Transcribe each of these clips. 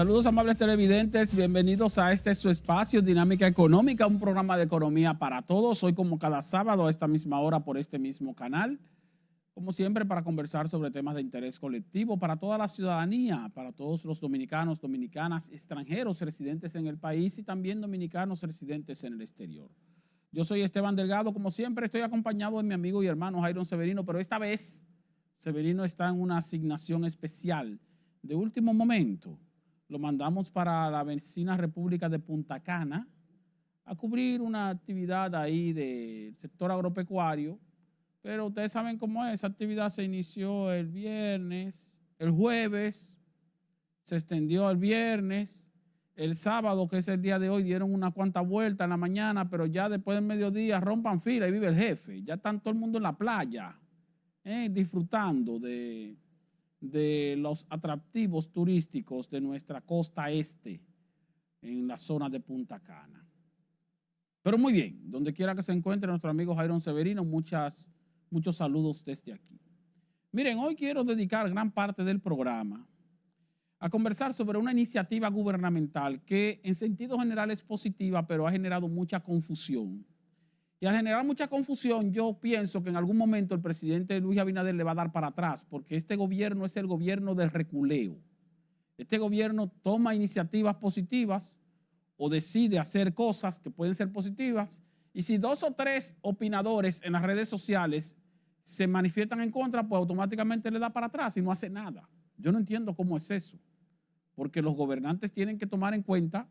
Saludos amables televidentes, bienvenidos a este su espacio Dinámica Económica, un programa de economía para todos. Hoy como cada sábado a esta misma hora por este mismo canal, como siempre para conversar sobre temas de interés colectivo para toda la ciudadanía, para todos los dominicanos, dominicanas, extranjeros residentes en el país y también dominicanos residentes en el exterior. Yo soy Esteban Delgado, como siempre estoy acompañado de mi amigo y hermano Jairon Severino, pero esta vez Severino está en una asignación especial de último momento. Lo mandamos para la vecina República de Punta Cana a cubrir una actividad ahí del sector agropecuario, pero ustedes saben cómo es, esa actividad se inició el viernes, el jueves, se extendió al viernes, el sábado, que es el día de hoy, dieron una cuanta vuelta en la mañana, pero ya después del mediodía rompan fila y vive el jefe, ya están todo el mundo en la playa, disfrutando de los atractivos turísticos de nuestra costa este, en la zona de Punta Cana. Pero muy bien, donde quiera que se encuentre nuestro amigo Jairon Severino, muchos saludos desde aquí. Miren, hoy quiero dedicar gran parte del programa a conversar sobre una iniciativa gubernamental que en sentido general es positiva, pero ha generado mucha confusión. Y al generar mucha confusión, yo pienso que en algún momento el presidente Luis Abinader le va a dar para atrás, porque este gobierno es el gobierno del reculeo. Este gobierno toma iniciativas positivas o decide hacer cosas que pueden ser positivas, y si dos o tres opinadores en las redes sociales se manifiestan en contra, pues automáticamente le da para atrás y no hace nada. Yo no entiendo cómo es eso, porque los gobernantes tienen que tomar en cuenta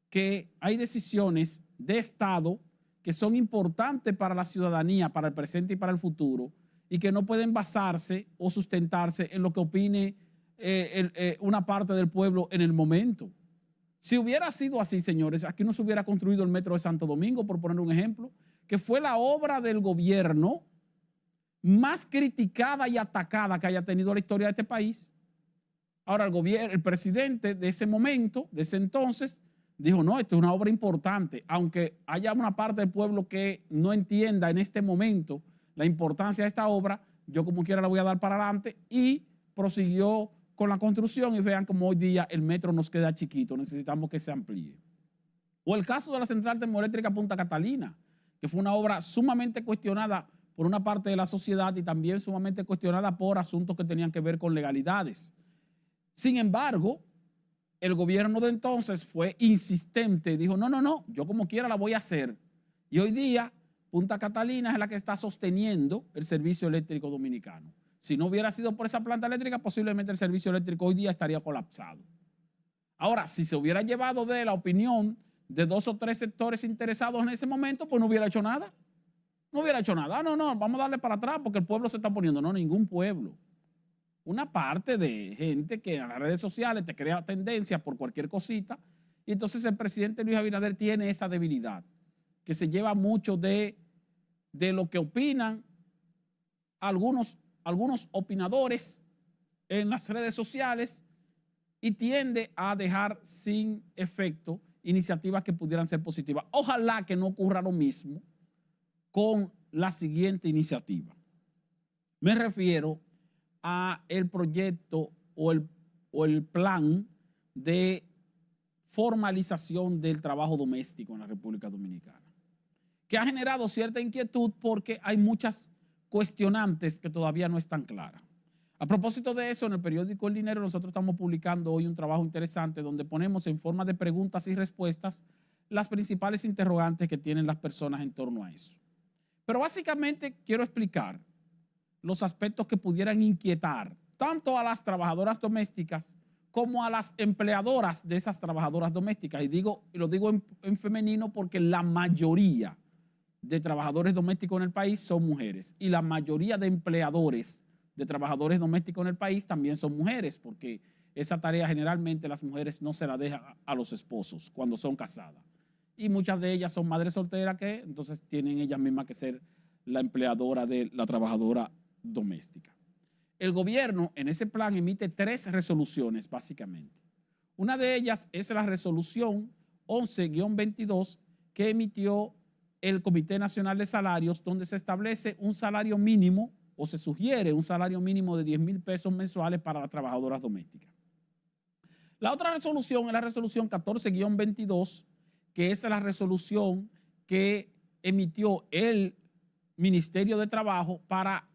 que hay decisiones de Estado que son importantes para la ciudadanía, para el presente y para el futuro, y que no pueden basarse o sustentarse en lo que opine una parte del pueblo en el momento. Si hubiera sido así, señores, aquí no se hubiera construido el metro de Santo Domingo, por poner un ejemplo, que fue la obra del gobierno más criticada y atacada que haya tenido la historia de este país. Ahora el presidente de ese momento, de ese entonces, dijo, no, esto es una obra importante, aunque haya una parte del pueblo que no entienda en este momento la importancia de esta obra, yo como quiera la voy a dar para adelante, y prosiguió con la construcción y vean como hoy día el metro nos queda chiquito, necesitamos que se amplíe. O el caso de la central termoeléctrica Punta Catalina, que fue una obra sumamente cuestionada por una parte de la sociedad y también sumamente cuestionada por asuntos que tenían que ver con legalidades. Sin embargo, el gobierno de entonces fue insistente, dijo, no, yo como quiera la voy a hacer. Y hoy día, Punta Catalina es la que está sosteniendo el servicio eléctrico dominicano. Si no hubiera sido por esa planta eléctrica, posiblemente el servicio eléctrico hoy día estaría colapsado. Ahora, si se hubiera llevado de la opinión de dos o tres sectores interesados en ese momento, pues no hubiera hecho nada. No hubiera hecho nada. No, vamos a darle para atrás porque el pueblo se está poniendo. No, ningún pueblo. Una parte de gente que en las redes sociales te crea tendencia por cualquier cosita, y entonces el presidente Luis Abinader tiene esa debilidad, que se lleva mucho de lo que opinan algunos opinadores en las redes sociales y tiende a dejar sin efecto iniciativas que pudieran ser positivas. Ojalá que no ocurra lo mismo con la siguiente iniciativa. Me refiero a el proyecto o el plan de formalización del trabajo doméstico en la República Dominicana, que ha generado cierta inquietud porque hay muchas cuestionantes que todavía no están claras. A propósito de eso, en el periódico El Dinero nosotros estamos publicando hoy un trabajo interesante donde ponemos en forma de preguntas y respuestas las principales interrogantes que tienen las personas en torno a eso. Pero básicamente quiero explicar los aspectos que pudieran inquietar tanto a las trabajadoras domésticas como a las empleadoras de esas trabajadoras domésticas. Y lo digo en femenino porque la mayoría de trabajadores domésticos en el país son mujeres y la mayoría de empleadores de trabajadores domésticos en el país también son mujeres, porque esa tarea generalmente las mujeres no se la dejan a los esposos cuando son casadas. Y muchas de ellas son madres solteras que entonces tienen ellas mismas que ser la empleadora de la trabajadora doméstica. El gobierno en ese plan emite 3 resoluciones básicamente. Una de ellas es la resolución 11-22 que emitió el Comité Nacional de Salarios, donde se establece un salario mínimo o se sugiere un salario mínimo de 10,000 pesos mensuales para las trabajadoras domésticas. La otra resolución es la resolución 14-22, que es la resolución que emitió el Ministerio de Trabajo para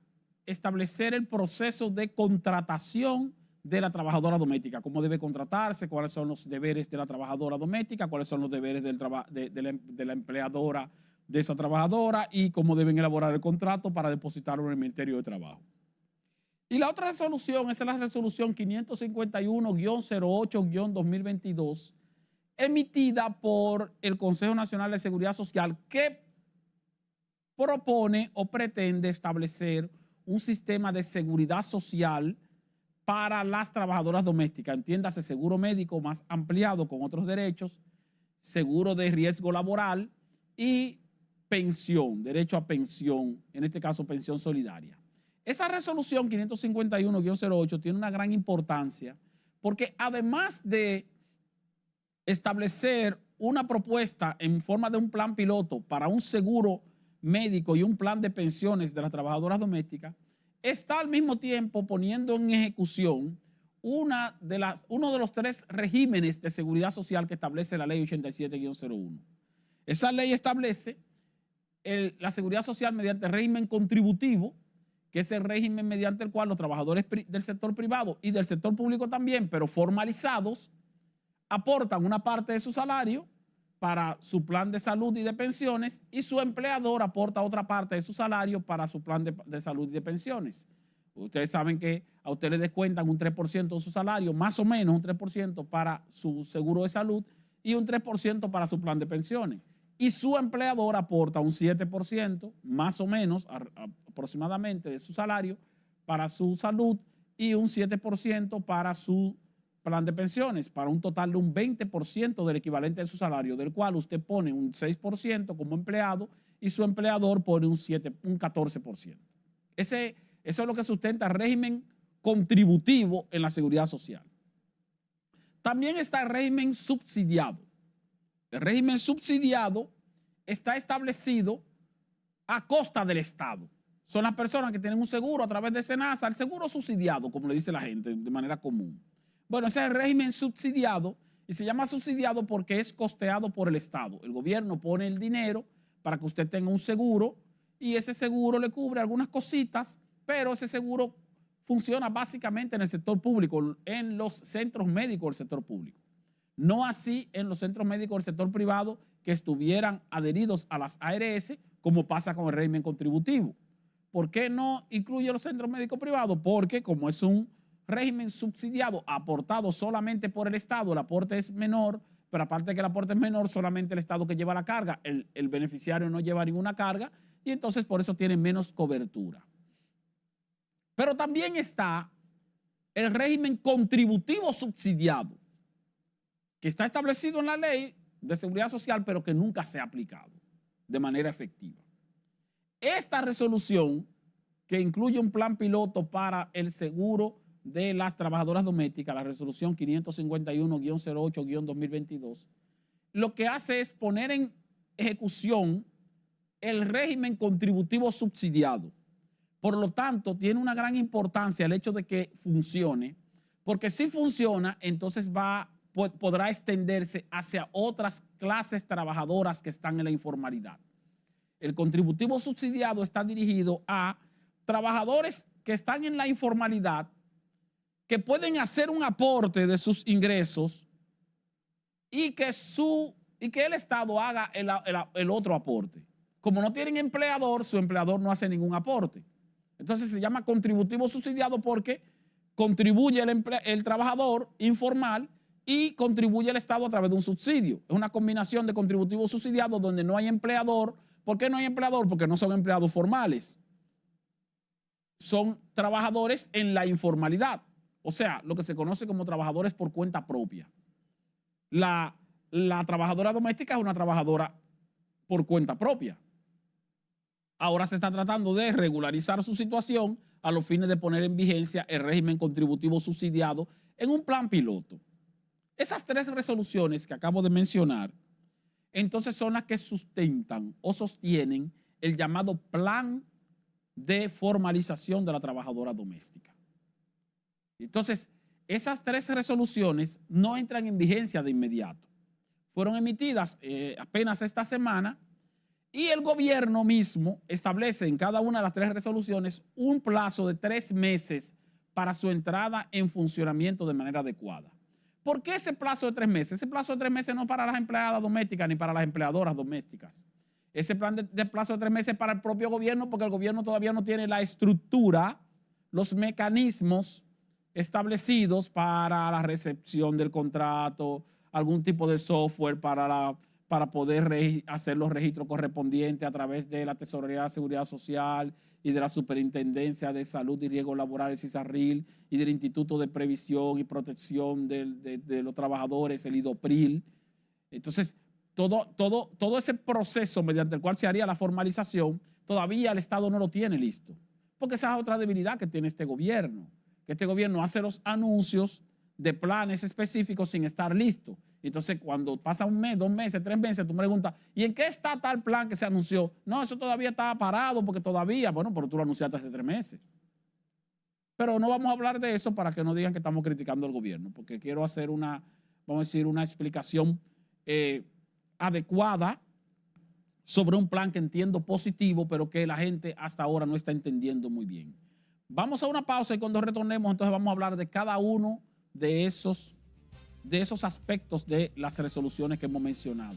establecer el proceso de contratación de la trabajadora doméstica, cómo debe contratarse, cuáles son los deberes de la trabajadora doméstica, cuáles son los deberes de la empleadora de esa trabajadora y cómo deben elaborar el contrato para depositarlo en el Ministerio de Trabajo. Y la otra resolución es la resolución 551-08-2022, emitida por el Consejo Nacional de Seguridad Social, que propone o pretende establecer un sistema de seguridad social para las trabajadoras domésticas. Entiéndase, seguro médico más ampliado con otros derechos, seguro de riesgo laboral y pensión, derecho a pensión, en este caso pensión solidaria. Esa resolución 551-08 tiene una gran importancia porque además de establecer una propuesta en forma de un plan piloto para un seguro médico y un plan de pensiones de las trabajadoras domésticas, está al mismo tiempo poniendo en ejecución uno de los 3 regímenes de seguridad social que establece la ley 87-01. Esa ley establece la seguridad social mediante régimen contributivo, que es el régimen mediante el cual los trabajadores del sector privado y del sector público también, pero formalizados, aportan una parte de su salario para su plan de salud y de pensiones y su empleador aporta otra parte de su salario para su plan de salud y de pensiones. Ustedes saben que a ustedes les descuentan un 3% de su salario, más o menos un 3% para su seguro de salud y un 3% para su plan de pensiones. Y su empleador aporta un 7%, más o menos aproximadamente, de su salario para su salud y un 7% para su plan de pensiones, para un total de un 20% del equivalente de su salario, del cual usted pone un 6% como empleado y su empleador pone un 14%. Eso es lo que sustenta el régimen contributivo en la seguridad social. También está el régimen subsidiado. El régimen subsidiado está establecido a costa del Estado. Son las personas que tienen un seguro a través de SENASA, el seguro subsidiado, como le dice la gente de manera común. Bueno, ese es el régimen subsidiado y se llama subsidiado porque es costeado por el Estado. El gobierno pone el dinero para que usted tenga un seguro y ese seguro le cubre algunas cositas, pero ese seguro funciona básicamente en el sector público, en los centros médicos del sector público. No así en los centros médicos del sector privado que estuvieran adheridos a las ARS, como pasa con el régimen contributivo. ¿Por qué no incluye los centros médicos privados? Porque como es un régimen subsidiado aportado solamente por el Estado, el aporte es menor, pero aparte de que el aporte es menor, solamente el Estado que lleva la carga, el beneficiario no lleva ninguna carga y entonces por eso tiene menos cobertura. Pero también está el régimen contributivo subsidiado, que está establecido en la ley de seguridad social, pero que nunca se ha aplicado de manera efectiva. Esta resolución, que incluye un plan piloto para el seguro de las trabajadoras domésticas, la resolución 551-08-2022, lo que hace es poner en ejecución el régimen contributivo subsidiado. Por lo tanto, tiene una gran importancia el hecho de que funcione, porque si funciona, entonces podrá extenderse hacia otras clases trabajadoras que están en la informalidad. El contributivo subsidiado está dirigido a trabajadores que están en la informalidad, que pueden hacer un aporte de sus ingresos y que el Estado haga el otro aporte. Como no tienen empleador, su empleador no hace ningún aporte. Entonces se llama contributivo subsidiado porque contribuye el trabajador informal y contribuye el Estado a través de un subsidio. Es una combinación de contributivo subsidiado donde no hay empleador. ¿Por qué no hay empleador? Porque no son empleados formales. Son trabajadores en la informalidad. O sea, lo que se conoce como trabajadores por cuenta propia. La trabajadora doméstica es una trabajadora por cuenta propia. Ahora se está tratando de regularizar su situación a los fines de poner en vigencia el régimen contributivo subsidiado en un plan piloto. Esas 3 resoluciones que acabo de mencionar, entonces son las que sustentan o sostienen el llamado plan de formalización de la trabajadora doméstica. Entonces, esas 3 resoluciones no entran en vigencia de inmediato. Fueron emitidas apenas esta semana y el gobierno mismo establece en cada una de las 3 resoluciones un plazo de 3 meses para su entrada en funcionamiento de manera adecuada. ¿Por qué ese plazo de 3 meses? Ese plazo de 3 meses no es para las empleadas domésticas ni para las empleadoras domésticas. Ese plan de plazo de 3 meses es para el propio gobierno, porque el gobierno todavía no tiene la estructura, los mecanismos establecidos para la recepción del contrato, algún tipo de software para poder hacer los registros correspondientes a través de la Tesorería de Seguridad Social y de la Superintendencia de Salud y Riesgos Laborales, CISARRIL, y del Instituto de Previsión y Protección de los Trabajadores, el IDOPRIL. Entonces, todo ese proceso mediante el cual se haría la formalización, todavía el Estado no lo tiene listo. Porque esa es otra debilidad que tiene este gobierno, que este gobierno hace los anuncios de planes específicos sin estar listo. Entonces, cuando pasa 1 mes, 2 meses, 3 meses, tú me preguntas, ¿y en qué está tal plan que se anunció? No, eso todavía está parado porque todavía, bueno, pero tú lo anunciaste hace 3 meses. Pero no vamos a hablar de eso para que no digan que estamos criticando al gobierno, porque quiero hacer una, vamos a decir, una explicación adecuada sobre un plan que entiendo positivo, pero que la gente hasta ahora no está entendiendo muy bien. Vamos a una pausa y cuando retornemos, entonces vamos a hablar de cada uno de esos aspectos de las resoluciones que hemos mencionado.